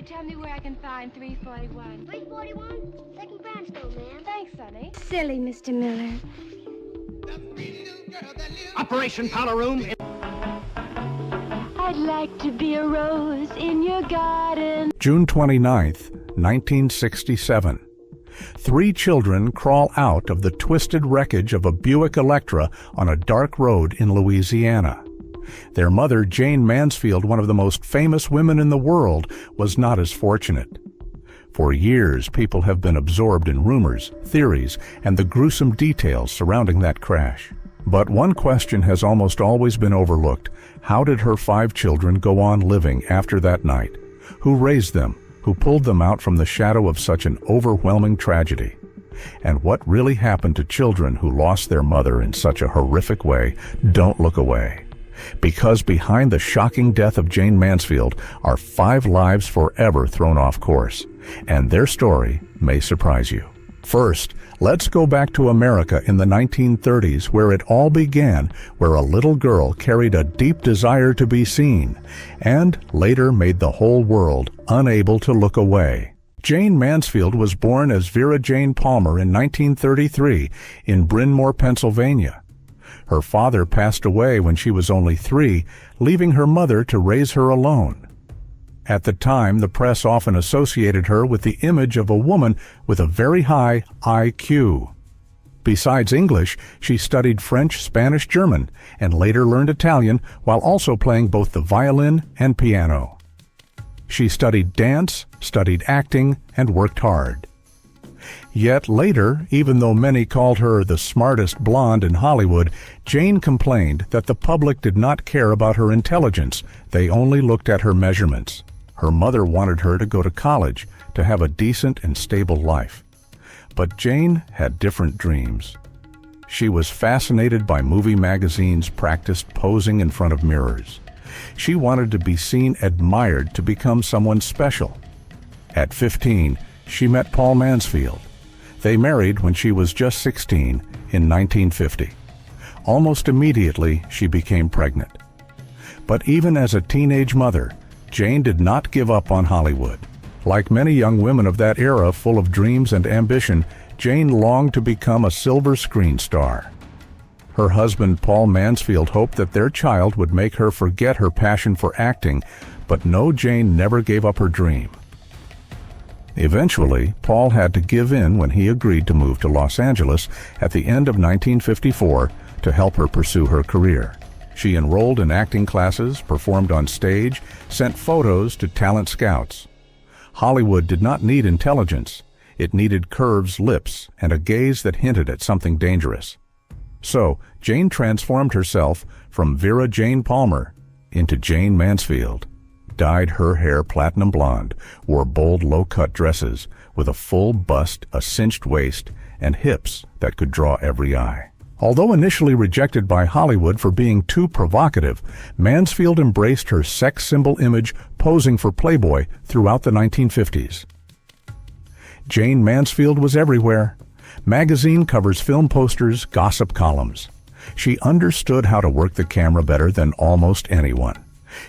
tell me where I can find 341? 341? Second brownstone, ma'am. Thanks, Sonny. Silly, Mr. Miller. Operation Powder Room. I'd like to be a rose in your garden. June 29th, 1967. 3 children crawl out of the twisted wreckage of a Buick Electra on a dark road in Louisiana. Their mother, Jayne Mansfield, one of the most famous women in the world, was not as fortunate. For years, people have been absorbed in rumors, theories, and the gruesome details surrounding that crash. But one question has almost always been overlooked. How did her 5 children go on living after that night? Who raised them? Who pulled them out from the shadow of such an overwhelming tragedy? And what really happened to children who lost their mother in such a horrific way? Don't look away. Because behind the shocking death of Jayne Mansfield are 5 lives forever thrown off course, and their story may surprise you. First, let's go back to America in the 1930s, where it all began, where a little girl carried a deep desire to be seen, and later made the whole world unable to look away. Jayne Mansfield was born as Vera Jane Palmer in 1933 in Bryn Mawr, Pennsylvania. Her father passed away when she was only 3, leaving her mother to raise her alone. At the time, the press often associated her with the image of a woman with a very high IQ. Besides English, she studied French, Spanish, German, and later learned Italian while also playing both the violin and piano. She studied dance, studied acting, and worked hard. Yet later, even though many called her the smartest blonde in Hollywood, Jayne complained that the public did not care about her intelligence. They only looked at her measurements. Her mother wanted her to go to college, to have a decent and stable life. But Jayne had different dreams. She was fascinated by movie magazines, practiced posing in front of mirrors. She wanted to be seen, admired, to become someone special. At 15, she met Paul Mansfield. They married when she was just 16 in 1950. Almost immediately, she became pregnant. But even as a teenage mother, Jayne did not give up on Hollywood. Like many young women of that era full of dreams and ambition, Jayne longed to become a silver screen star. Her husband, Paul Mansfield, hoped that their child would make her forget her passion for acting, but no, Jayne never gave up her dream. Eventually, Paul had to give in when he agreed to move to Los Angeles at the end of 1954 to help her pursue her career. She enrolled in acting classes, performed on stage, sent photos to talent scouts. Hollywood did not need intelligence. It needed curves, lips, and a gaze that hinted at something dangerous. So, Jayne transformed herself from Vera Jane Palmer into Jayne Mansfield, dyed her hair platinum blonde, wore bold low-cut dresses with a full bust, a cinched waist, and hips that could draw every eye. Although initially rejected by Hollywood for being too provocative, Mansfield embraced her sex symbol image, posing for Playboy throughout the 1950s. Jayne Mansfield was everywhere. Magazine covers, film posters, gossip columns. She understood how to work the camera better than almost anyone.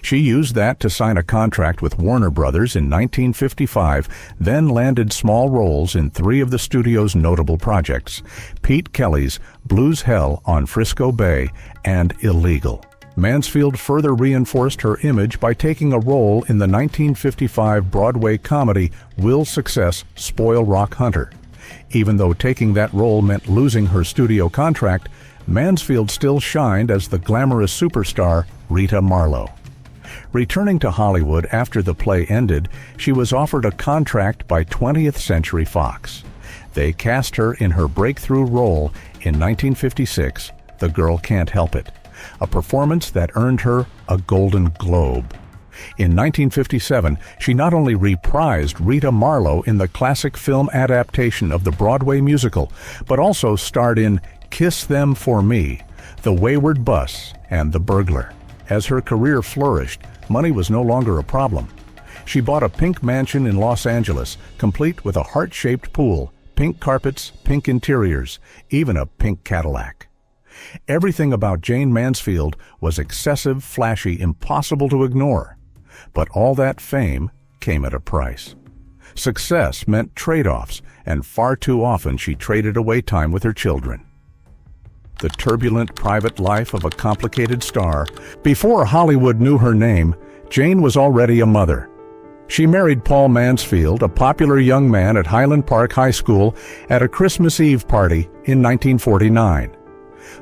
She used that to sign a contract with Warner Brothers in 1955, then landed small roles in 3 of the studio's notable projects: Pete Kelly's Blues Hell on Frisco Bay and Illegal. Mansfield further reinforced her image by taking a role in the 1955 Broadway comedy Will Success, Spoil Rock Hunter. Even though taking that role meant losing her studio contract, Mansfield still shined as the glamorous superstar Rita Marlowe. Returning to Hollywood after the play ended, she was offered a contract by 20th Century Fox. They cast her in her breakthrough role in 1956, The Girl Can't Help It, a performance that earned her a Golden Globe. In 1957, she not only reprised Rita Marlowe in the classic film adaptation of the Broadway musical, but also starred in Kiss Them for Me, The Wayward Bus, and The Burglar. As her career flourished, money was no longer a problem. She bought a pink mansion in Los Angeles, complete with a heart-shaped pool, pink carpets, pink interiors, even a pink Cadillac. Everything about Jayne Mansfield was excessive, flashy, impossible to ignore. But all that fame came at a price. Success meant trade-offs, and far too often she traded away time with her children. The turbulent private life of a complicated star. Before Hollywood knew her name, Jayne was already a mother. She married Paul Mansfield, a popular young man at Highland Park High School, at a Christmas Eve party in 1949.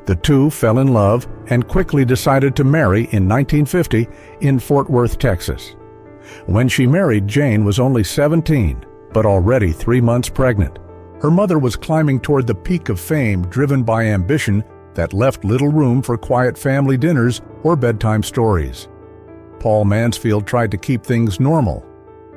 The two fell in love and quickly decided to marry in 1950 in Fort Worth, Texas. When she married, Jayne was only 17, but already 3 months pregnant. Her mother was climbing toward the peak of fame, driven by ambition that left little room for quiet family dinners or bedtime stories. Paul Mansfield tried to keep things normal.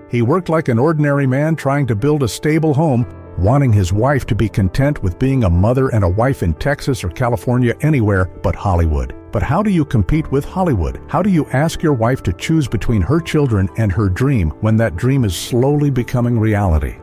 He worked like an ordinary man trying to build a stable home, wanting his wife to be content with being a mother and a wife in Texas or California, anywhere but Hollywood. But how do you compete with Hollywood? How do you ask your wife to choose between her children and her dream when that dream is slowly becoming reality?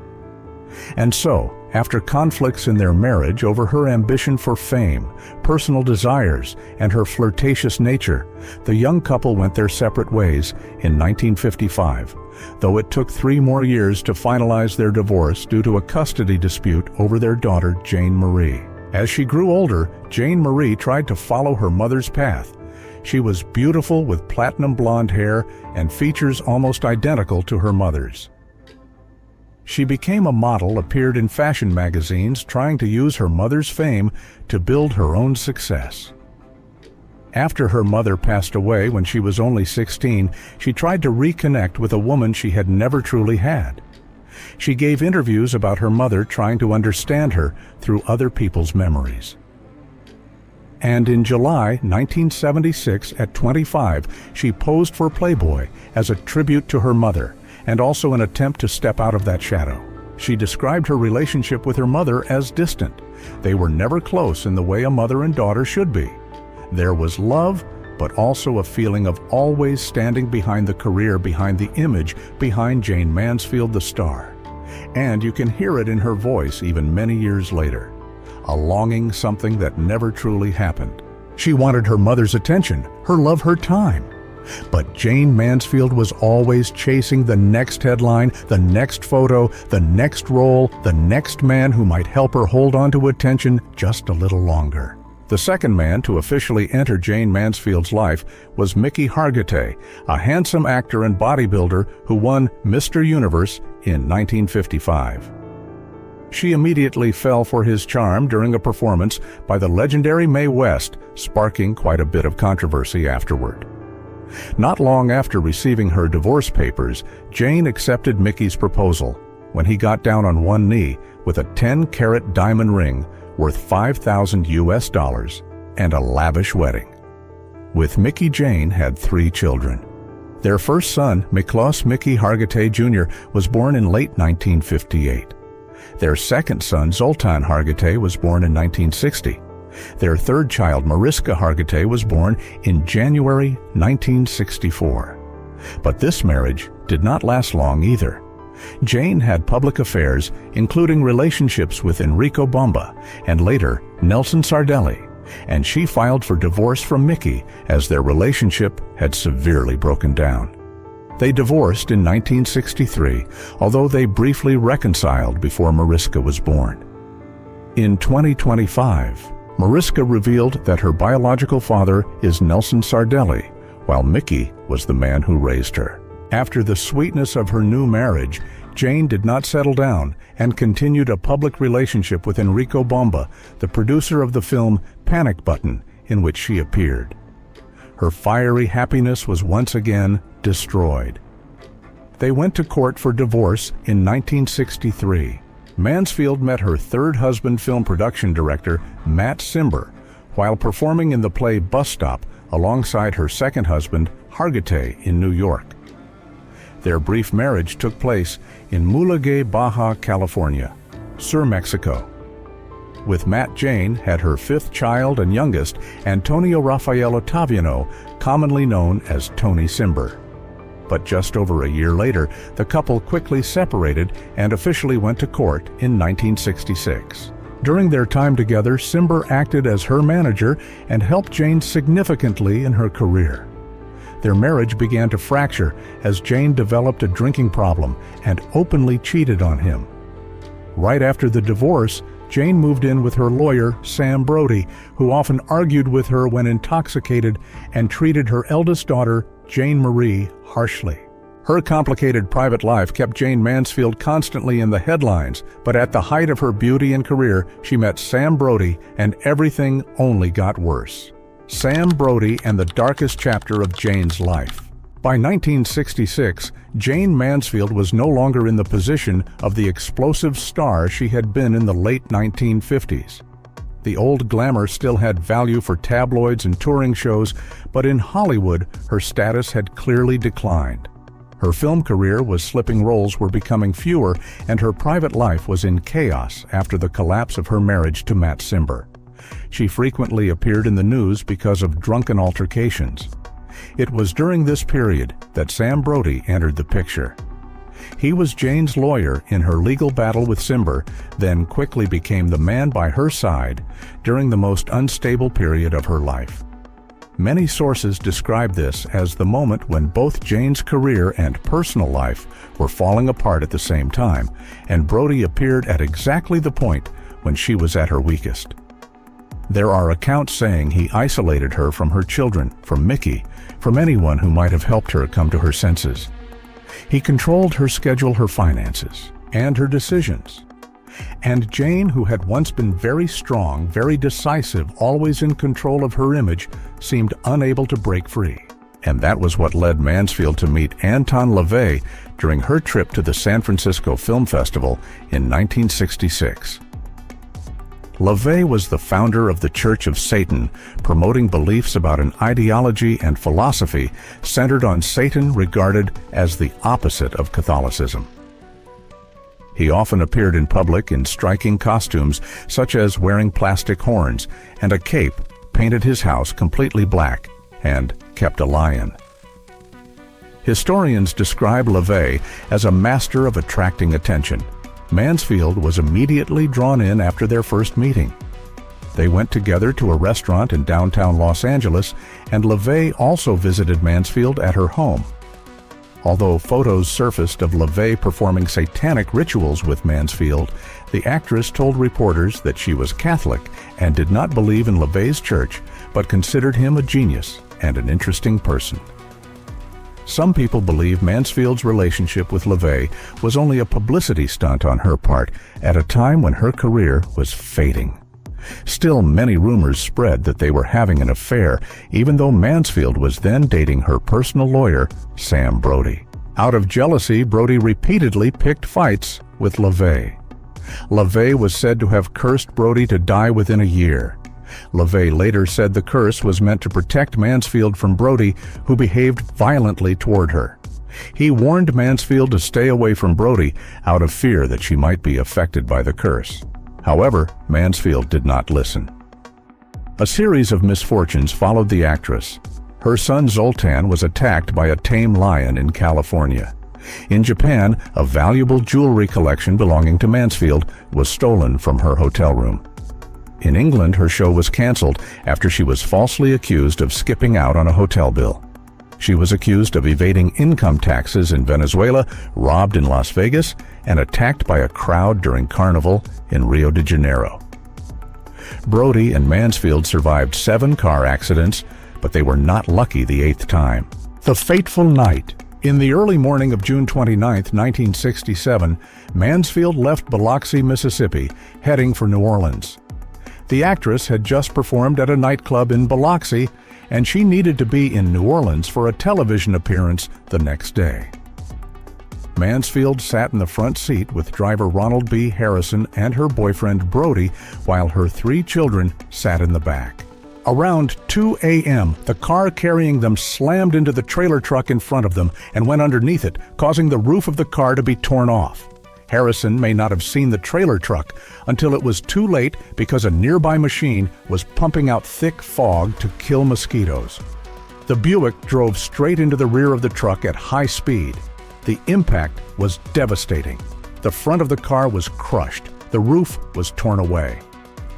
And so, after conflicts in their marriage over her ambition for fame, personal desires, and her flirtatious nature, the young couple went their separate ways in 1955, though it took 3 more years to finalize their divorce due to a custody dispute over their daughter, Jayne Marie. As she grew older, Jayne Marie tried to follow her mother's path. She was beautiful with platinum blonde hair and features almost identical to her mother's. She became a model, appeared in fashion magazines, trying to use her mother's fame to build her own success. After her mother passed away when she was only 16, she tried to reconnect with a woman she had never truly had. She gave interviews about her mother, trying to understand her through other people's memories. And in July 1976, at 25, she posed for Playboy as a tribute to her mother, and also an attempt to step out of that shadow. She described her relationship with her mother as distant. They were never close in the way a mother and daughter should be. There was love, but also a feeling of always standing behind the career, behind the image, behind Jayne Mansfield, the star. And you can hear it in her voice even many years later. A longing, something that never truly happened. She wanted her mother's attention, her love, her time. But Jayne Mansfield was always chasing the next headline, the next photo, the next role, the next man who might help her hold on to attention just a little longer. The second man to officially enter Jayne Mansfield's life was Mickey Hargitay, a handsome actor and bodybuilder who won Mr. Universe in 1955. She immediately fell for his charm during a performance by the legendary Mae West, sparking quite a bit of controversy afterward. Not long after receiving her divorce papers, Jayne accepted Mickey's proposal when he got down on one knee with a 10-carat diamond ring worth $5,000 and a lavish wedding. With Mickey, Jayne had 3 children. Their first son, Miklos Mickey Hargitay Jr., was born in late 1958. Their second son, Zoltan Hargitay, was born in 1960. Their third child, Mariska Hargitay, was born in January 1964. But this marriage did not last long either. Jayne had public affairs, including relationships with Enrico Bomba and later Nelson Sardelli, and she filed for divorce from Mickey as their relationship had severely broken down. They divorced in 1963, although they briefly reconciled before Mariska was born. In 2025, Mariska revealed that her biological father is Nelson Sardelli, while Mickey was the man who raised her. After the sweetness of her new marriage, Jayne did not settle down and continued a public relationship with Enrico Bomba, the producer of the film Panic Button, in which she appeared. Her fiery happiness was once again destroyed. They went to court for divorce in 1963. Mansfield met her third husband, film production director Matt Cimber, while performing in the play Bus Stop alongside her second husband, Hargitay, in New York. Their brief marriage took place in Mulegé, Baja California, Sur, Mexico. With Matt, Jayne had her 5th child and youngest, Antonio Rafael Ottaviano, commonly known as Tony Cimber. But just over a year later, the couple quickly separated and officially went to court in 1966. During their time together, Cimber acted as her manager and helped Jayne significantly in her career. their marriage began to fracture as Jayne developed a drinking problem and openly cheated on him. Right after the divorce, Jayne moved in with her lawyer, Sam Brody, who often argued with her when intoxicated and treated her eldest daughter, Jayne Marie, harshly. Her complicated private life kept Jayne Mansfield constantly in the headlines, but at the height of her beauty and career, she met Sam Brody, and everything only got worse. Sam Brody and the darkest chapter of Jayne's life. By 1966, Jayne Mansfield was no longer in the position of the explosive star she had been in the late 1950s. The old glamour still had value for tabloids and touring shows, but in Hollywood, her status had clearly declined. Her film career was slipping, roles were becoming fewer, and her private life was in chaos after the collapse of her marriage to Matt Cimber. She frequently appeared in the news because of drunken altercations. It was during this period that Sam Brody entered the picture. He was Jayne's lawyer in her legal battle with Cimber, then quickly became the man by her side during the most unstable period of her life. Many sources describe this as the moment when both Jayne's career and personal life were falling apart at the same time, and Brody appeared at exactly the point when she was at her weakest. There are accounts saying he isolated her from her children, from Mickey, from anyone who might have helped her come to her senses. He controlled her schedule, her finances, and her decisions. And Jayne, who had once been very strong, very decisive, always in control of her image, seemed unable to break free. And that was what led Mansfield to meet Anton LaVey during her trip to the San Francisco Film Festival in 1966. LaVey was the founder of the Church of Satan, promoting beliefs about an ideology and philosophy centered on Satan, regarded as the opposite of Catholicism. He often appeared in public in striking costumes, such as wearing plastic horns and a cape, painted his house completely black, and kept a lion. Historians describe LaVey as a master of attracting attention. Mansfield was immediately drawn in after their first meeting. They went together to a restaurant in downtown Los Angeles, and LaVey also visited Mansfield at her home. Although photos surfaced of LaVey performing satanic rituals with Mansfield, the actress told reporters that she was Catholic and did not believe in LaVey's church, but considered him a genius and an interesting person. Some people believe Mansfield's relationship with LaVey was only a publicity stunt on her part at a time when her career was fading. Still, many rumors spread that they were having an affair, even though Mansfield was then dating her personal lawyer, Sam Brody. Out of jealousy, Brody repeatedly picked fights with LaVey. LaVey was said to have cursed Brody to die within a year. LaVey later said the curse was meant to protect Mansfield from Brody, who behaved violently toward her. He warned Mansfield to stay away from Brody out of fear that she might be affected by the curse. However, Mansfield did not listen. A series of misfortunes followed the actress. Her son Zoltan was attacked by a tame lion in California. In Japan, a valuable jewelry collection belonging to Mansfield was stolen from her hotel room. In England, her show was canceled after she was falsely accused of skipping out on a hotel bill. She was accused of evading income taxes in Venezuela, robbed in Las Vegas, and attacked by a crowd during Carnival in Rio de Janeiro. Brody and Mansfield survived 7 car accidents, but they were not lucky the 8th time. The fateful night. In the early morning of June 29, 1967, Mansfield left Biloxi, Mississippi, heading for New Orleans. The actress had just performed at a nightclub in Biloxi, and she needed to be in New Orleans for a television appearance the next day. Mansfield sat in the front seat with driver Ronald B. Harrison and her boyfriend Brody, while her 3 children sat in the back. Around 2 a.m., the car carrying them slammed into the trailer truck in front of them and went underneath it, causing the roof of the car to be torn off. Harrison may not have seen the trailer truck until it was too late because a nearby machine was pumping out thick fog to kill mosquitoes. The Buick drove straight into the rear of the truck at high speed. The impact was devastating. The front of the car was crushed. The roof was torn away.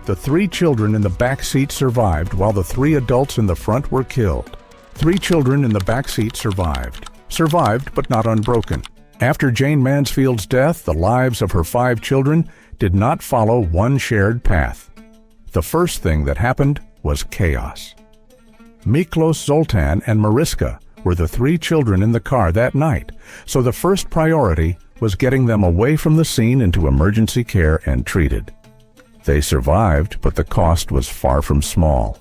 The 3 children in the back seat survived, while the 3 adults in the front were killed. 3 children in the back seat survived but not unbroken. After Jayne Mansfield's death, the lives of her 5 children did not follow one shared path. The first thing that happened was chaos. Miklos, Zoltan, and Mariska were the 3 children in the car that night, so the first priority was getting them away from the scene into emergency care and treated. They survived, but the cost was far from small.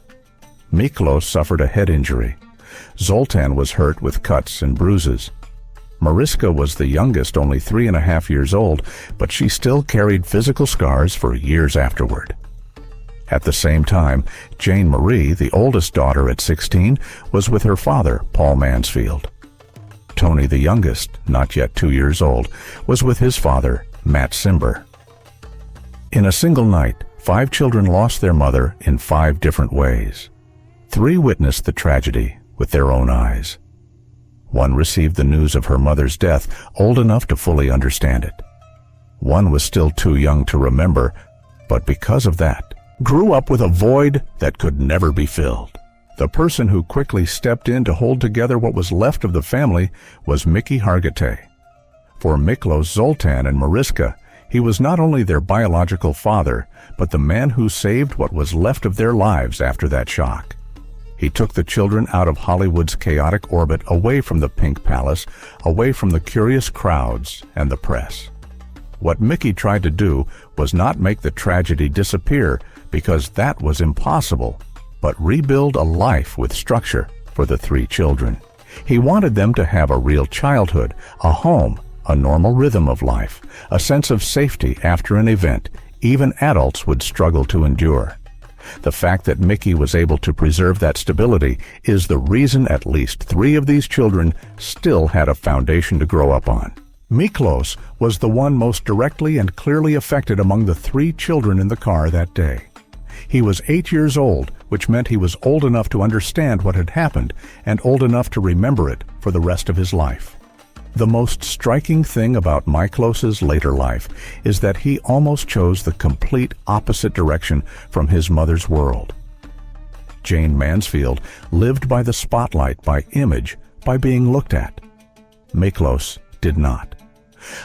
Miklos suffered a head injury. Zoltan was hurt with cuts and bruises. Mariska was the youngest, only 3.5 years old, but she still carried physical scars for years afterward. At the same time, Jane Marie, the oldest daughter at 16, was with her father, Paul Mansfield. Tony, the youngest, not yet 2 years old, was with his father, Matt Simber. In a single night, 5 children lost their mother in 5 different ways. 3 witnessed the tragedy with their own eyes. 1 received the news of her mother's death old enough to fully understand it. 1 was still too young to remember, but because of that, grew up with a void that could never be filled. The person who quickly stepped in to hold together what was left of the family was Mickey Hargitay. For Miklos, Zoltan, and Mariska, he was not only their biological father, but the man who saved what was left of their lives after that shock. He took the children out of Hollywood's chaotic orbit, away from the Pink Palace, away from the curious crowds and the press. What Mickey tried to do was not make the tragedy disappear, because that was impossible, but rebuild a life with structure for the 3 children. He wanted them to have a real childhood, a home, a normal rhythm of life, a sense of safety after an event even adults would struggle to endure. The fact that Mickey was able to preserve that stability is the reason at least 3 of these children still had a foundation to grow up on. Miklos was the one most directly and clearly affected among the 3 children in the car that day. He was 8 years old, which meant he was old enough to understand what had happened and old enough to remember it for the rest of his life. The most striking thing about Miklos's later life is that he almost chose the complete opposite direction from his mother's world. Jayne Mansfield lived by the spotlight, by image, by being looked at. Miklos did not.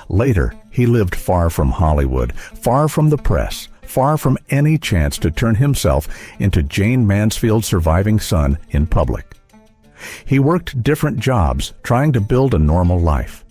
Later, he lived far from Hollywood, far from the press, far from any chance to turn himself into Jayne Mansfield's surviving son in public. He worked different jobs, trying to build a normal life.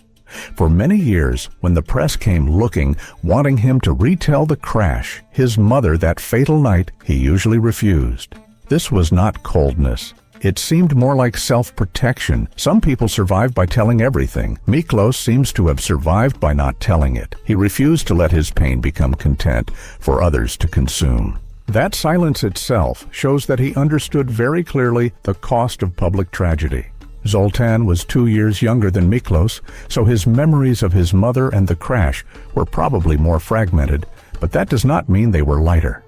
For many years, when the press came looking, wanting him to retell the crash, his mother, that fatal night, he usually refused. This was not coldness. It seemed more like self-protection. Some people survive by telling everything. Miklos seems to have survived by not telling it. He refused to let his pain become content for others to consume. That silence itself shows that he understood very clearly the cost of public tragedy. Zoltan was 2 years younger than Miklos, so his memories of his mother and the crash were probably more fragmented, but that does not mean they were lighter.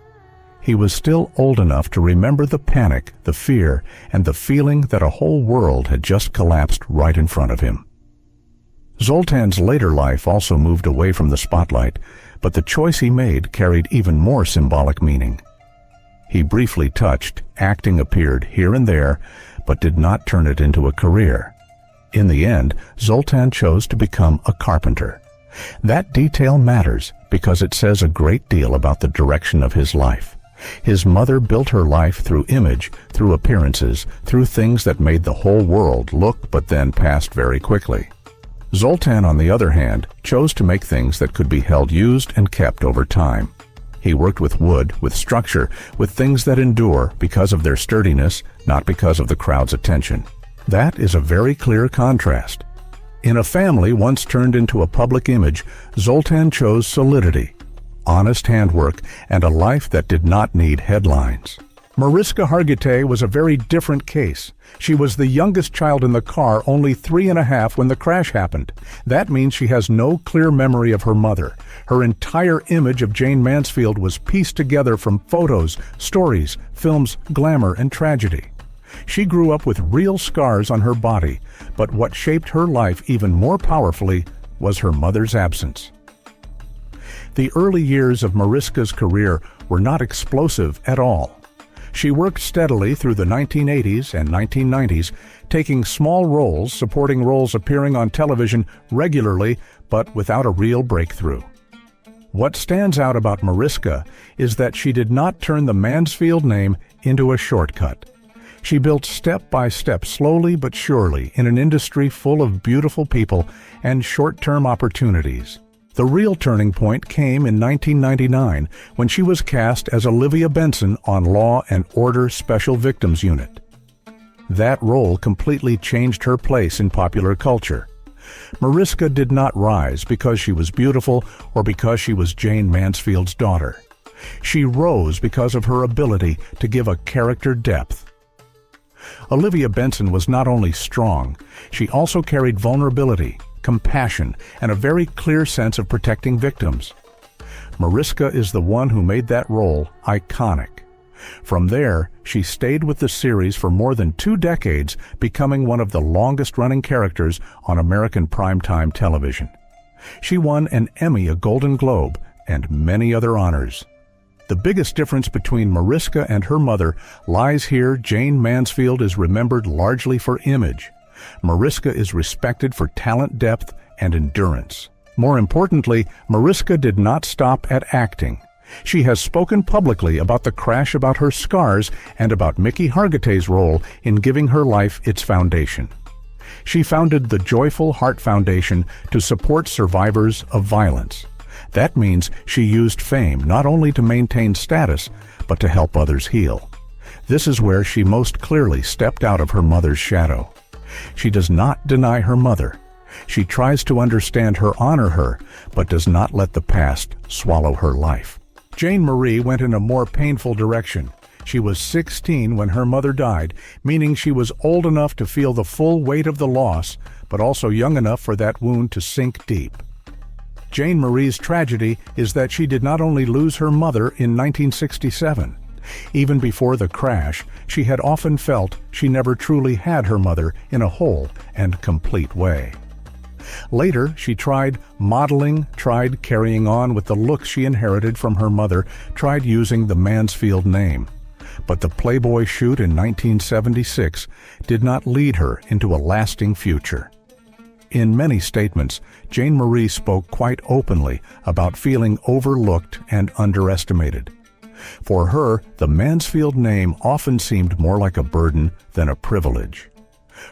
He was still old enough to remember the panic, the fear, and the feeling that a whole world had just collapsed right in front of him. Zoltan's later life also moved away from the spotlight, but the choice he made carried even more symbolic meaning. He briefly touched, acting appeared here and there, but did not turn it into a career. In the end, Zoltan chose to become a carpenter. That detail matters because it says a great deal about the direction of his life. His mother built her life through image, through appearances, through things that made the whole world look but then passed very quickly. Zoltan, on the other hand, chose to make things that could be held, used, and kept over time. He worked with wood, with structure, with things that endure because of their sturdiness, not because of the crowd's attention. That is a very clear contrast. In a family once turned into a public image, Zoltan chose solidity, honest handwork, and a life that did not need headlines. Mariska Hargitay was a very different case. She was the youngest child in the car, only 3.5 when the crash happened. That means she has no clear memory of her mother. Her entire image of Jayne Mansfield was pieced together from photos, stories, films, glamour, and tragedy. She grew up with real scars on her body, but what shaped her life even more powerfully was her mother's absence. The early years of Mariska's career were not explosive at all. She worked steadily through the 1980s and 1990s, taking small roles, supporting roles appearing on television regularly, but without a real breakthrough. What stands out about Mariska is that she did not turn the Mansfield name into a shortcut. She built step by step, slowly but surely, in an industry full of beautiful people and short-term opportunities. The real turning point came in 1999 when she was cast as Olivia Benson on Law and Order Special Victims Unit. That role completely changed her place in popular culture. Mariska did not rise because she was beautiful or because she was Jayne Mansfield's daughter. She rose because of her ability to give a character depth. Olivia Benson was not only strong, she also carried vulnerability, compassion, and a very clear sense of protecting victims. Mariska is the one who made that role iconic. From there, she stayed with the series for more than 2 decades, becoming one of the longest-running characters on American primetime television. She won an Emmy, a Golden Globe, and many other honors. The biggest difference between Mariska and her mother lies here. Jayne Mansfield is remembered largely for image. Mariska is respected for talent depth and endurance. More importantly, Mariska did not stop at acting. She has spoken publicly about the crash, about her scars, and about Mickey Hargitay's role in giving her life its foundation. She founded the Joyful Heart Foundation to support survivors of violence. That means she used fame not only to maintain status, but to help others heal. This is where she most clearly stepped out of her mother's shadow. She does not deny her mother. She tries to understand her, honor her, but does not let the past swallow her life. Jayne Marie went in a more painful direction. She was 16 when her mother died, meaning she was old enough to feel the full weight of the loss, but also young enough for that wound to sink deep. Jayne Marie's tragedy is that she did not only lose her mother in 1967. Even before the crash, she had often felt she never truly had her mother in a whole and complete way. Later, she tried modeling, tried carrying on with the look she inherited from her mother, tried using the Mansfield name. But the Playboy shoot in 1976 did not lead her into a lasting future. In many statements, Jayne Marie spoke quite openly about feeling overlooked and underestimated. For her, the Mansfield name often seemed more like a burden than a privilege.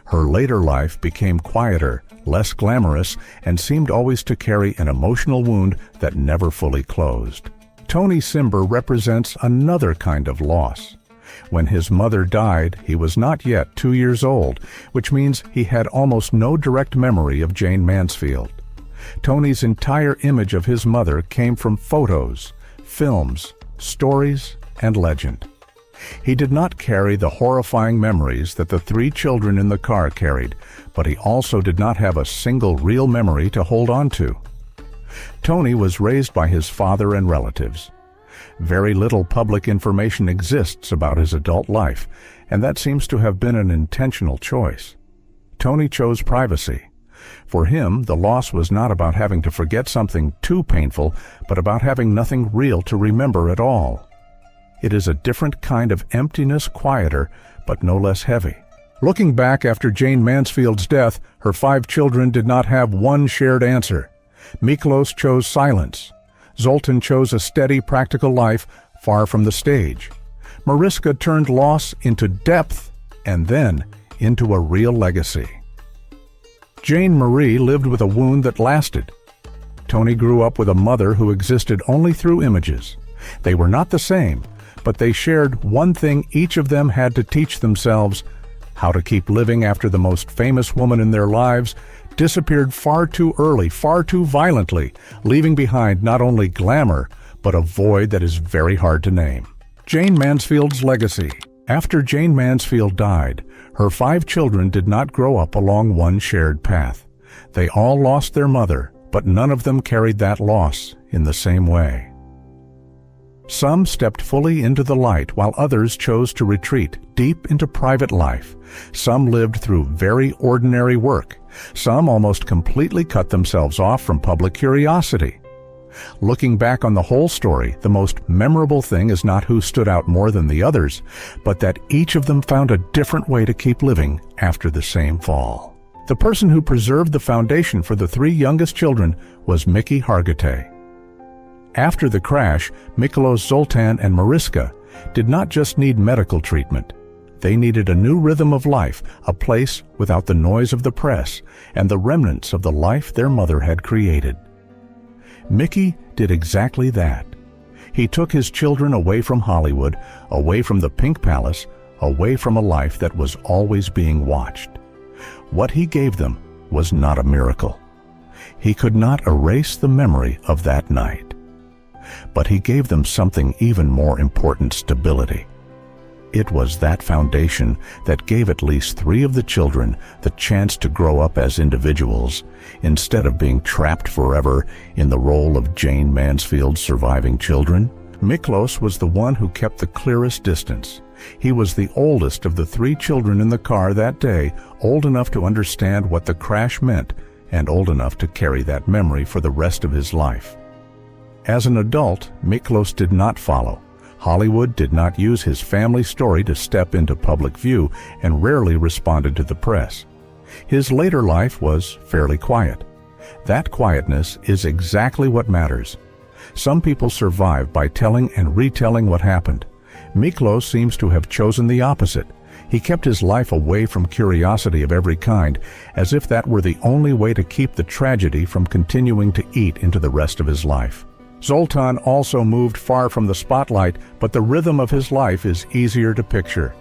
Her later life became quieter, less glamorous, and seemed always to carry an emotional wound that never fully closed. Tony Simber represents another kind of loss. When his mother died, he was not yet 2 years old, which means he had almost no direct memory of Jayne Mansfield. Tony's entire image of his mother came from photos, films, stories, and legend. He did not carry the horrifying memories that the 3 children in the car carried, but he also did not have a single real memory to hold on to. Tony was raised by his father and relatives. Very little public information exists about his adult life, and that seems to have been an intentional choice. Tony chose privacy. For him, the loss was not about having to forget something too painful, but about having nothing real to remember at all. It is a different kind of emptiness, quieter, but no less heavy. Looking back after Jayne Mansfield's death, her 5 children did not have one shared answer. Miklos chose silence. Zoltan chose a steady, practical life far from the stage. Mariska turned loss into depth and then into a real legacy. Jayne Marie lived with a wound that lasted. Tony grew up with a mother who existed only through images. They were not the same, but they shared one thing each of them had to teach themselves: how to keep living after the most famous woman in their lives disappeared far too early, far too violently, leaving behind not only glamour, but a void that is very hard to name. Jayne Mansfield's legacy. After Jayne Mansfield died, her 5 children did not grow up along one shared path. They all lost their mother, but none of them carried that loss in the same way. Some stepped fully into the light, while others chose to retreat deep into private life. Some lived through very ordinary work. Some almost completely cut themselves off from public curiosity. Looking back on the whole story, the most memorable thing is not who stood out more than the others, but that each of them found a different way to keep living after the same fall. The person who preserved the foundation for the three youngest children was Mickey Hargitay. After the crash, Miklos, Zoltan, and Mariska did not just need medical treatment. They needed a new rhythm of life, a place without the noise of the press and the remnants of the life their mother had created. Mickey did exactly that. He took his children away from Hollywood, away from the Pink Palace, away from a life that was always being watched. What he gave them was not a miracle. He could not erase the memory of that night. But he gave them something even more important: stability. It was that foundation that gave at least three of the children the chance to grow up as individuals, instead of being trapped forever in the role of Jayne Mansfield's surviving children. Miklos was the one who kept the clearest distance. He was the oldest of the three children in the car that day, old enough to understand what the crash meant, and old enough to carry that memory for the rest of his life. As an adult, Miklos did not follow. Hollywood did not use his family story to step into public view and rarely responded to the press. His later life was fairly quiet. That quietness is exactly what matters. Some people survive by telling and retelling what happened. Miklos seems to have chosen the opposite. He kept his life away from curiosity of every kind, as if that were the only way to keep the tragedy from continuing to eat into the rest of his life. Zoltan also moved far from the spotlight, but the rhythm of his life is easier to picture.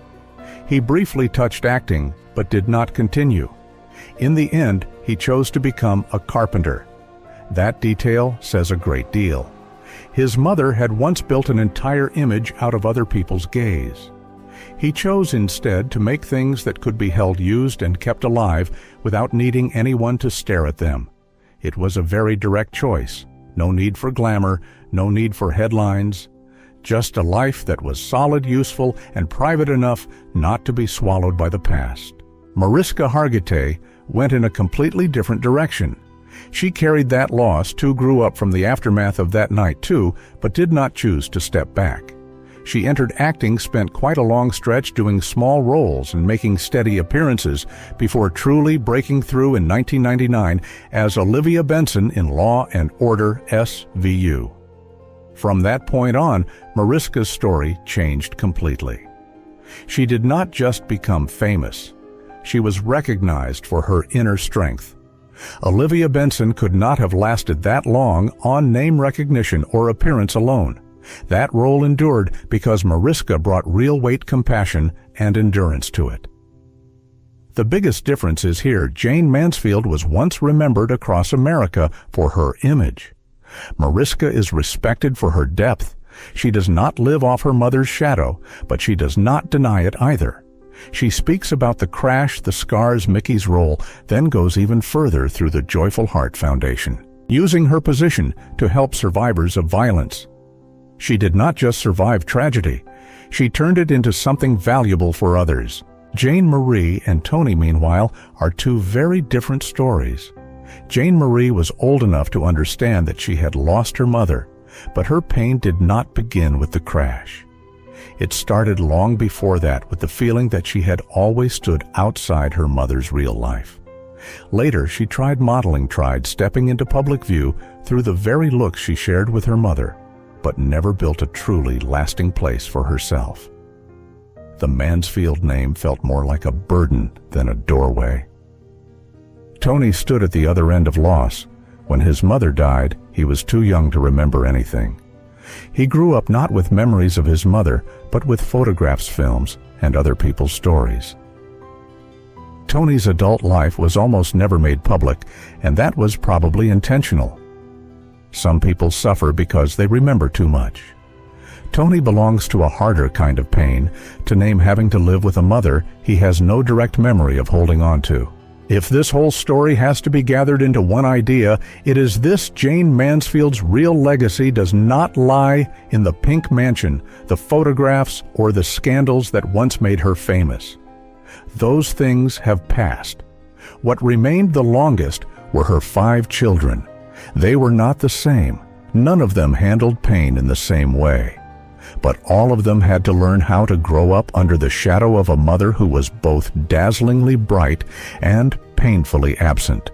He briefly touched acting, but did not continue. In the end, he chose to become a carpenter. That detail says a great deal. His mother had once built an entire image out of other people's gaze. He chose instead to make things that could be held used and kept alive without needing anyone to stare at them. It was a very direct choice. No need for glamour, no need for headlines. Just a life that was solid, useful, and private enough not to be swallowed by the past. Mariska Hargitay went in a completely different direction. She carried that loss, too grew up from the aftermath of that night too, but did not choose to step back. She entered acting, spent quite a long stretch doing small roles and making steady appearances before truly breaking through in 1999 as Olivia Benson in Law and Order SVU. From that point on, Mariska's story changed completely. She did not just become famous. She was recognized for her inner strength. Olivia Benson could not have lasted that long on name recognition or appearance alone. That role endured because Mariska brought real weight, compassion, and endurance to it. The biggest difference is here. Jayne Mansfield was once remembered across America for her image. Mariska is respected for her depth. She does not live off her mother's shadow, but she does not deny it either. She speaks about the crash, the scars, Mickey's role, then goes even further through the Joyful Heart Foundation, using her position to help survivors of violence. She did not just survive tragedy, she turned it into something valuable for others. Jane Marie and Tony, meanwhile, are two very different stories. Jane Marie was old enough to understand that she had lost her mother, but her pain did not begin with the crash. It started long before that with the feeling that she had always stood outside her mother's real life. Later, she tried modeling, tried stepping into public view through the very looks she shared with her mother, but never built a truly lasting place for herself. The Mansfield name felt more like a burden than a doorway. Tony stood at the other end of loss. When his mother died, he was too young to remember anything. He grew up not with memories of his mother, but with photographs, films, and other people's stories. Tony's adult life was almost never made public, and that was probably intentional. Some people suffer because they remember too much. Tony belongs to a harder kind of pain, to name having to live with a mother he has no direct memory of holding on to. If this whole story has to be gathered into one idea, it is this: Jayne Mansfield's real legacy does not lie in the pink mansion, the photographs, or the scandals that once made her famous. Those things have passed. What remained the longest were her 5 children. They were not the same. None of them handled pain in the same way, but all of them had to learn how to grow up under the shadow of a mother who was both dazzlingly bright and painfully absent.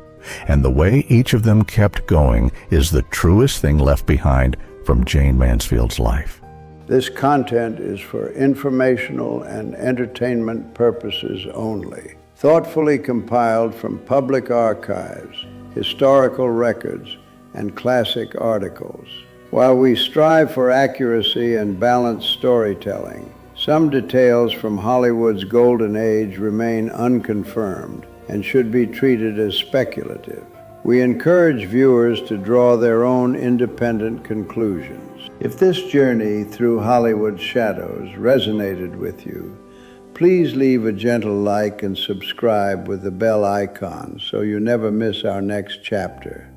And the way each of them kept going is the truest thing left behind from Jayne Mansfield's life. This content is for informational and entertainment purposes only, thoughtfully compiled from public archives, historical records, and classic articles. While we strive for accuracy and balanced storytelling, some details from Hollywood's golden age remain unconfirmed and should be treated as speculative. We encourage viewers to draw their own independent conclusions. If this journey through Hollywood's shadows resonated with you, please leave a gentle like and subscribe with the bell icon so you never miss our next chapter.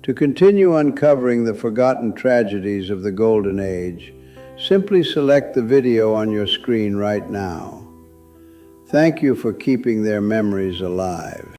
To continue uncovering the forgotten tragedies of the Golden Age, simply select the video on your screen right now. Thank you for keeping their memories alive.